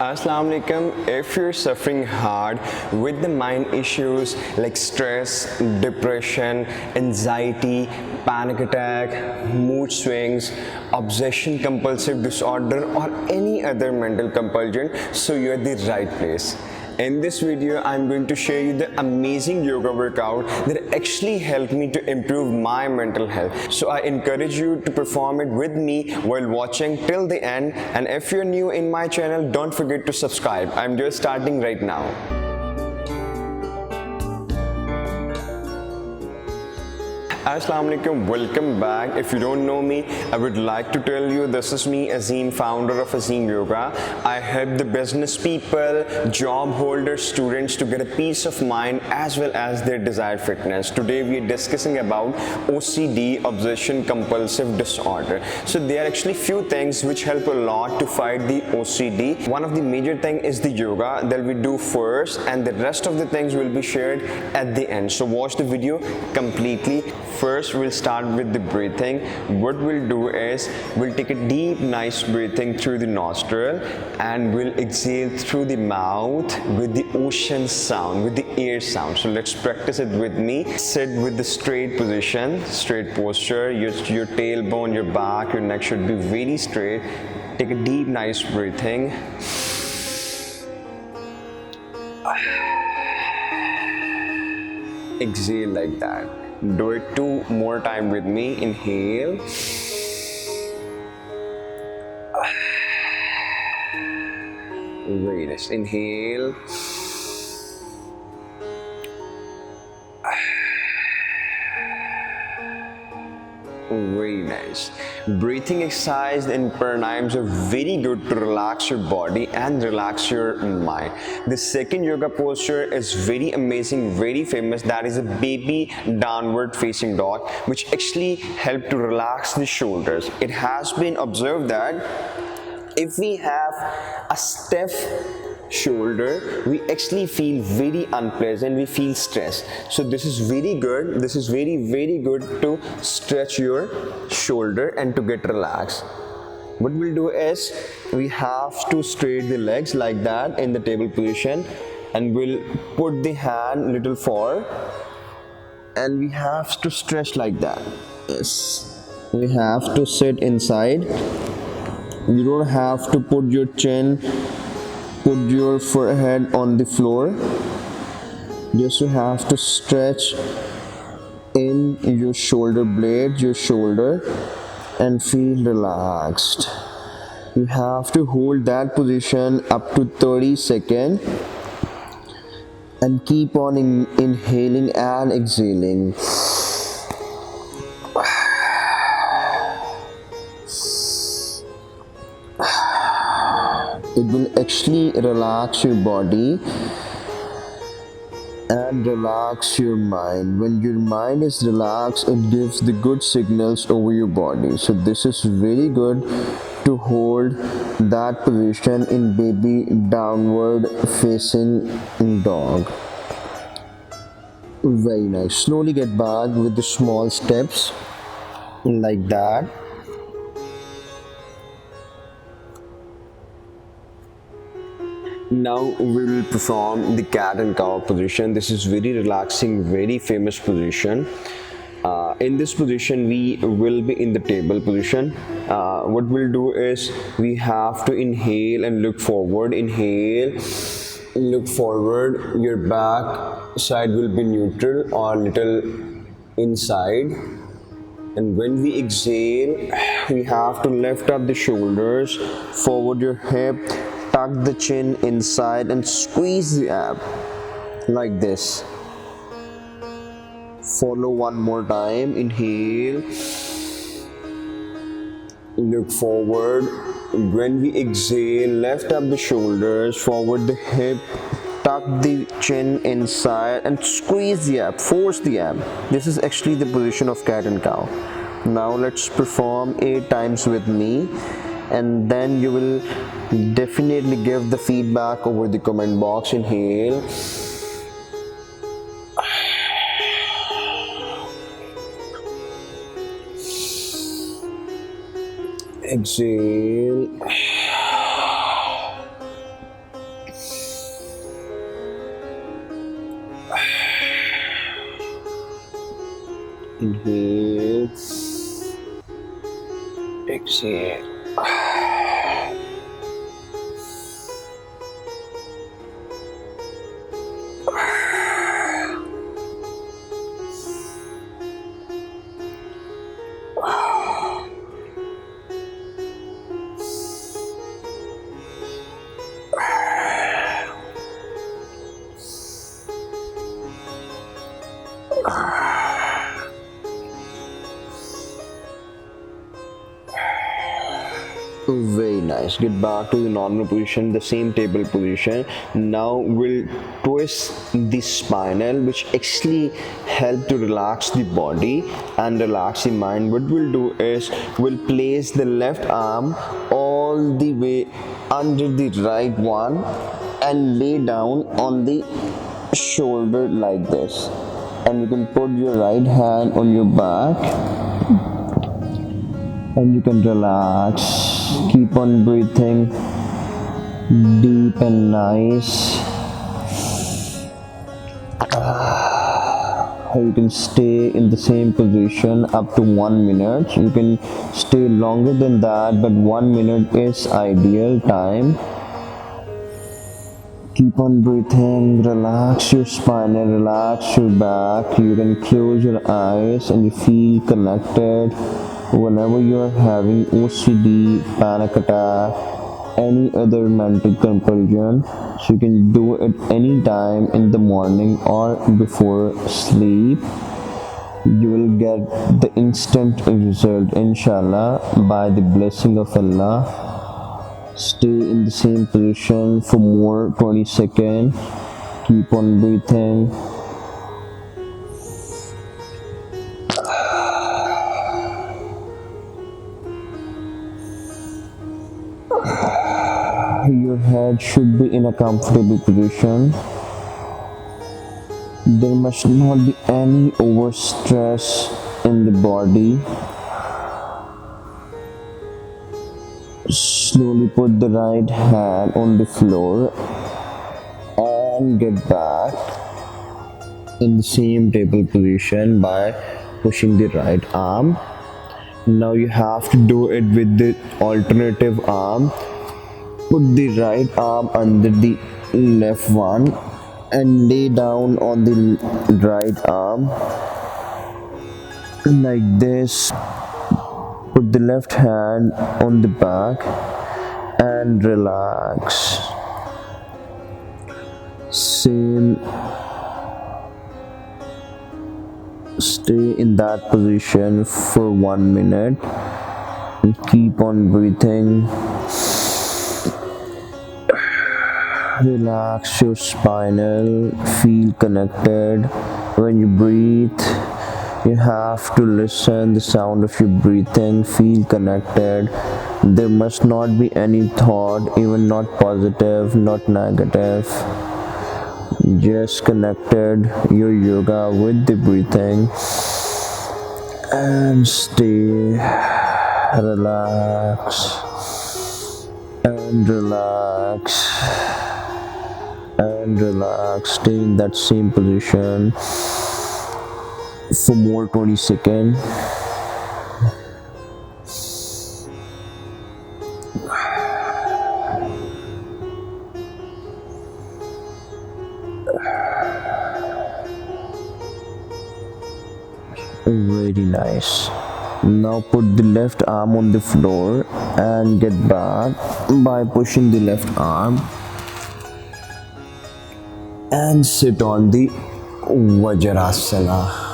Assalamu alaikum. If you're suffering hard with the mind issues like stress, depression, anxiety, panic attack, mood swings, obsession compulsive disorder, or any other mental compulsion, so you're at the right place. In this video, I'm going to share you the amazing yoga workout that actually helped me to improve my mental health. So I encourage you to perform it with me while watching till the end. And if you're new in my channel, don't forget to subscribe. I'm just starting right now. Assalamu alaikum, welcome back. If you don't know me, I would like to tell you this is me, Axeem, founder of Axeemyoga. I help the business people, job holders, students to get a peace of mind as well as their desired fitness. Today we are discussing about OCD, obsession compulsive disorder. So there are actually few things which help a lot to fight the OCD. One of the major thing is the yoga that we do first, and the rest of the things will be shared at the end. So watch the video completely. First, we'll start with the breathing. What we'll do is, we'll take a deep, nice breathing through the nostril and we'll exhale through the mouth with the ocean sound, with the air sound. So let's practice it with me. Sit with the straight position, straight posture. Your tailbone, your back, your neck should be very straight. Take a deep, nice breathing. Exhale like that. Do it 2 more times with me. Inhale. Very nice. Inhale. Very nice. Breathing exercise and pranayams are very good to relax your body and relax your mind. The second yoga posture is very amazing, very famous. That is a baby downward facing dog, which actually helps to relax the shoulders. It has been observed that if we have a stiff shoulder, we actually feel very unpleasant, we feel stressed. So this is very good. This is very good to stretch your shoulder and to get relaxed. What we'll do is, we have to straight the legs like that in the table position, and we'll put the hand little forward and we have to stretch like that. Yes, we have to sit inside. You don't have to put your chin, put your forehead on the floor. Just you have to stretch in your shoulder blade, your shoulder, and feel relaxed. You have to hold that position up to 30 seconds and keep on inhaling and exhaling. It will actually relax your body and relax your mind. When your mind is relaxed, it gives the good signals over your body. So this is very good to hold that position in baby downward facing dog. Very nice. Slowly get back with the small steps like that. Now we will perform the cat and cow position. This is very relaxing, very famous position. In this position, we will be in the table position. What we'll do is, we have to inhale and look forward. Inhale, look forward. Your back side will be neutral or little inside. And when we exhale, we have to lift up the shoulders, forward your hip, tuck the chin inside and squeeze the ab like this. Follow one more time. Inhale, look forward. When we exhale, lift up the shoulders, forward the hip, tuck the chin inside and squeeze the ab, force the ab. This is actually the position of cat and cow. Now let's perform 8 times with me, and then you will definitely give the feedback over the comment box. Inhale, exhale, Inhale. Exhale. Very nice. Get back to the normal position, the same table position. Now we'll twist the spinal, which actually help to relax the body and relax the mind. What we'll do is we'll place the left arm all the way under the right one and lay down on the shoulder like this. And you can put your right hand on your back and you can relax. Keep on breathing deep and nice. You can stay in the same position up to 1 minute. You can stay longer than that, but 1 minute is ideal time. Keep on breathing, relax your spine and relax your back. You can close your eyes and you feel connected. Whenever you are having OCD, panic attack, any other mental compulsion, so you can do it anytime in the morning or before sleep. You will get the instant result, inshallah, by the blessing of Allah. Stay in the same position for more 20 seconds. Keep on breathing. Your head should be in a comfortable position. There must not be any overstress in the body. Slowly put the right hand on the floor and get back in the same table position by pushing the right arm. Now you have to do it with the alternative arm. Put the right arm under the left one and lay down on the right arm like this. Put the left hand on the back and relax. Same. Stay in that position for 1 minute and keep on breathing. Relax your spinal, feel connected. When you breathe, you have to listen the sound of your breathing, feel connected. There must not be any thought, even not positive, not negative. Just connected your yoga with the breathing and stay relax and relax and relax. Stay in that same position for more 20 seconds. Very nice. Now put the left arm on the floor and get back by pushing the left arm and sit on the Vajrasana.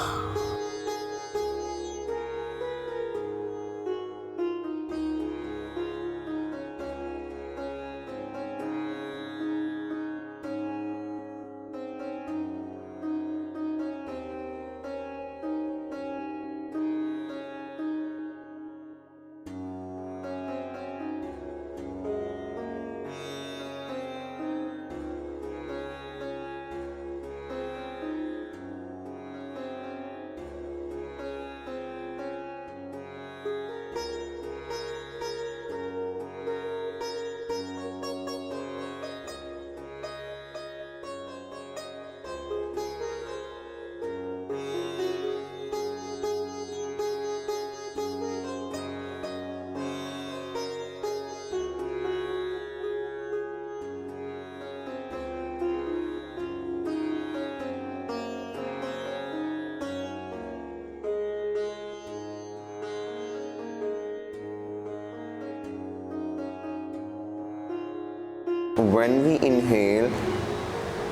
when we inhale,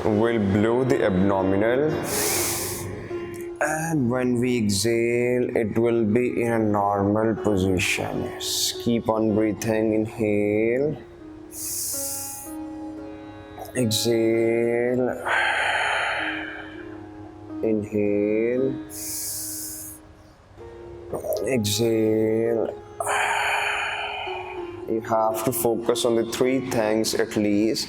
we'll blow the abdominal, and when we exhale, it will be in a normal position. Yes. Keep on breathing. Inhale, exhale, inhale, exhale. You have to focus on the three things at least.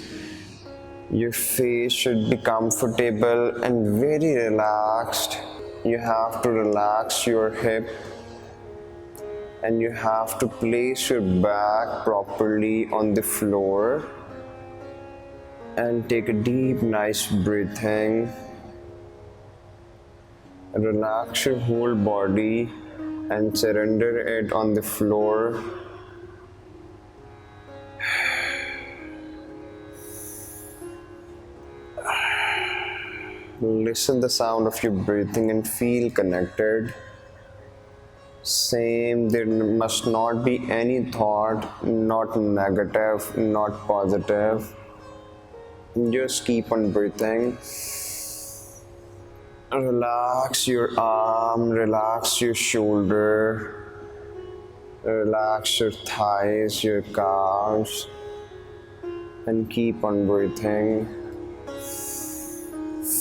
Your face should be comfortable and very relaxed. You have to relax your hip, and you have to place your back properly on the floor, and take a deep, nice breathing. Relax your whole body and surrender it on the floor. Listen the sound of your breathing and feel connected. Same, there must not be any thought, not negative, not positive. Just keep on breathing. Relax your arm, relax your shoulder, relax your thighs, your calves, and keep on breathing.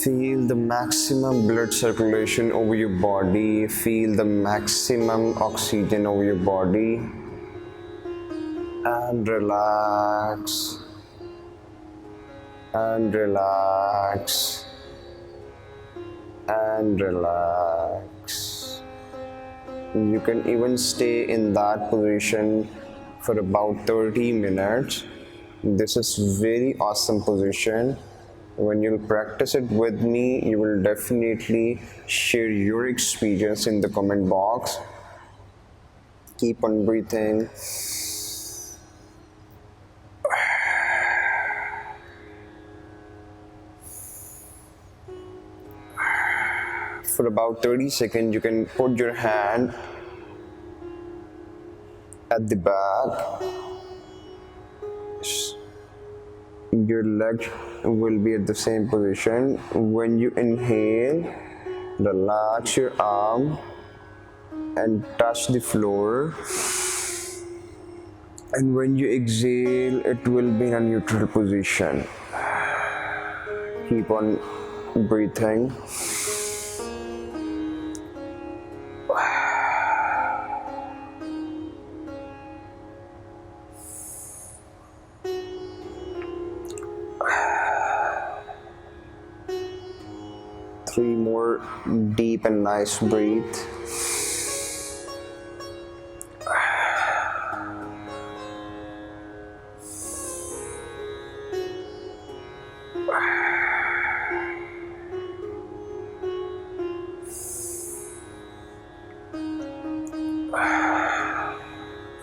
Feel the maximum blood circulation over your body. Feel the maximum oxygen over your body. And relax. And relax. And relax. You can even stay in that position for about 30 minutes. This is very awesome position. When you'll practice it with me, you will definitely share your experience in the comment box. Keep on breathing. For about 30 seconds, you can put your hand at the back. Your leg will be at the same position. When you inhale, relax your arm and touch the floor. And when you exhale, it will be in a neutral position. Keep on breathing. Three more deep and nice breath.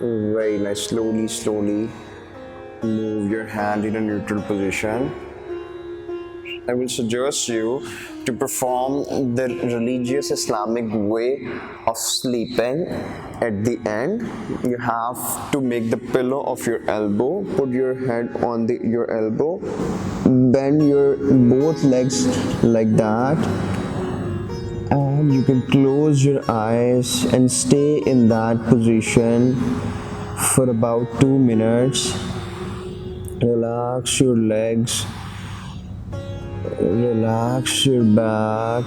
Very nice. Slowly move your hand in a neutral position. I will suggest you to perform the religious Islamic way of sleeping. At the end, you have to make the pillow of your elbow, put your head on your elbow, bend your both legs like that, and you can close your eyes and stay in that position for about 2 minutes. Relax your legs. Relax your back.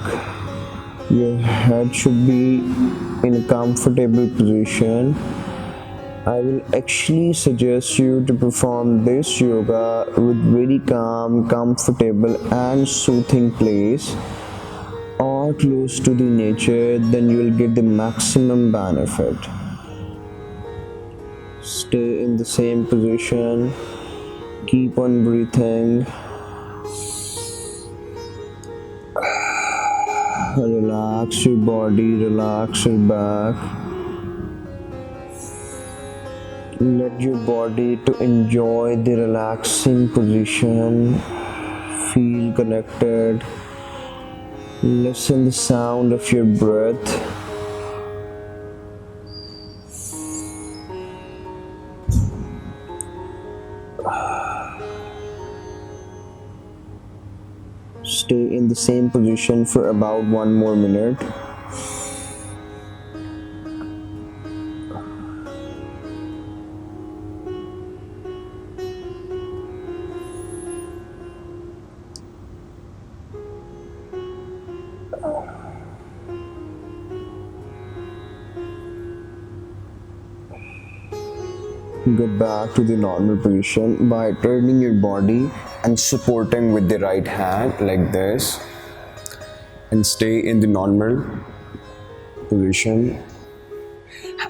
Your head should be in a comfortable position. I will actually suggest you to perform this yoga with very calm, comfortable and soothing place or close to the nature. Then you will get the maximum benefit. Stay in the same position. Keep on breathing. Relax your body, relax your back. Let your body to enjoy the relaxing position. Feel connected. Listen the sound of your breath. Stay in the same position for about 1 more minute. Get back to the normal position by turning your body and supporting with the right hand like this, and stay in the normal position.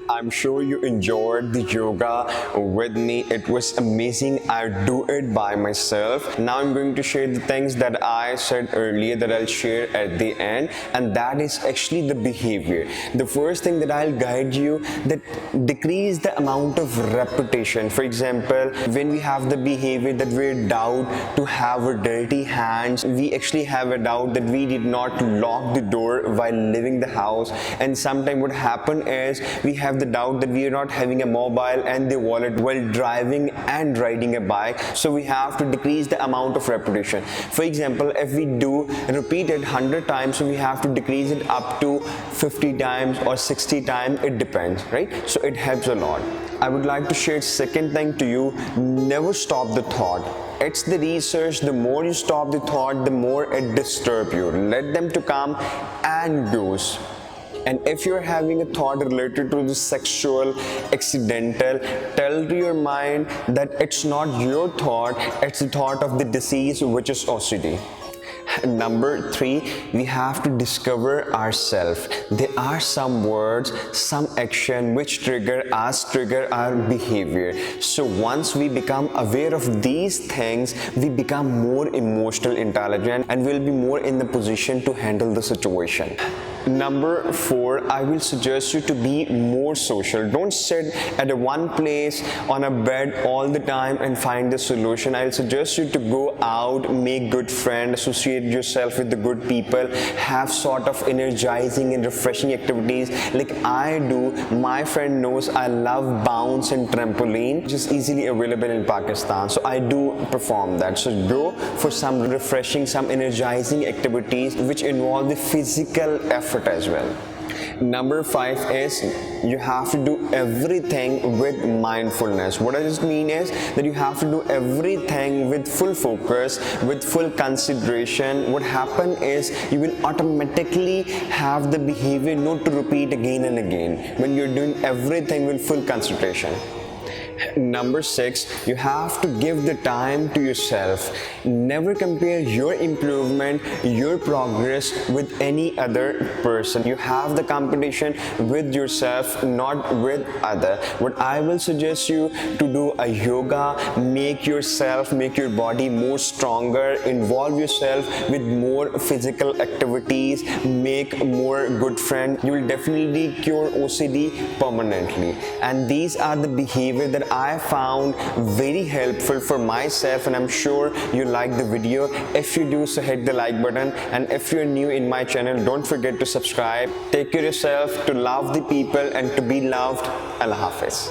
I'm sure you enjoyed the yoga with me. It was amazing. I do it by myself. Now I'm going to share the things that I said earlier that I'll share at the end, and that is actually the behavior. The first thing that I'll guide you, that decrease the amount of repetition. For example, when we have the behavior that we're doubt to have our dirty hands, we actually have a doubt that we did not lock the door while leaving the house, and sometimes what happen is we have the doubt that we are not having a mobile and the wallet while driving and riding a bike. So we have to decrease the amount of repetition. For example, if we do repeat it 100 times, so we have to decrease it up to 50 times or 60 times. It depends, right? So it helps a lot. I would like to share second thing to you. Never stop the thought. It's the research, the more you stop the thought, the more it disturbs you. Let them to come and goes. And if you're having a thought related to the sexual, accidental, tell to your mind that it's not your thought, it's the thought of the disease, which is OCD. Number 3, we have to discover ourselves. There are some words, some action which trigger us, trigger our behavior. So once we become aware of these things, we become more emotional intelligent and will be more in the position to handle the situation. Number 4, I will suggest you to be more social. Don't sit at a one place on a bed all the time and find the solution. I'll suggest you to go out, make good friends, associate yourself with the good people, have sort of energizing and refreshing activities like I do. My friend knows I love bounce and trampoline, which is easily available in Pakistan. So I do perform that. So go for some refreshing, some energizing activities which involve the physical effort as well. Number 5 is you have to do everything with mindfulness. What does it mean is that you have to do everything with full focus, with full consideration. What happens is you will automatically have the behavior not to repeat again and again when you're doing everything with full concentration. Number 6, you have to give the time to yourself. Never compare your improvement, your progress with any other person. You have the competition with yourself, not with other. What I will suggest you to do a yoga, make your body more stronger, involve yourself with more physical activities, make more good friends. You will definitely cure OCD permanently. And these are the behavior that I found very helpful for myself, and I'm sure you like the video. If you do, so hit the like button, and if you're new in my channel, don't forget to subscribe. Take care of yourself, to love the people and to be loved. Allah Hafiz.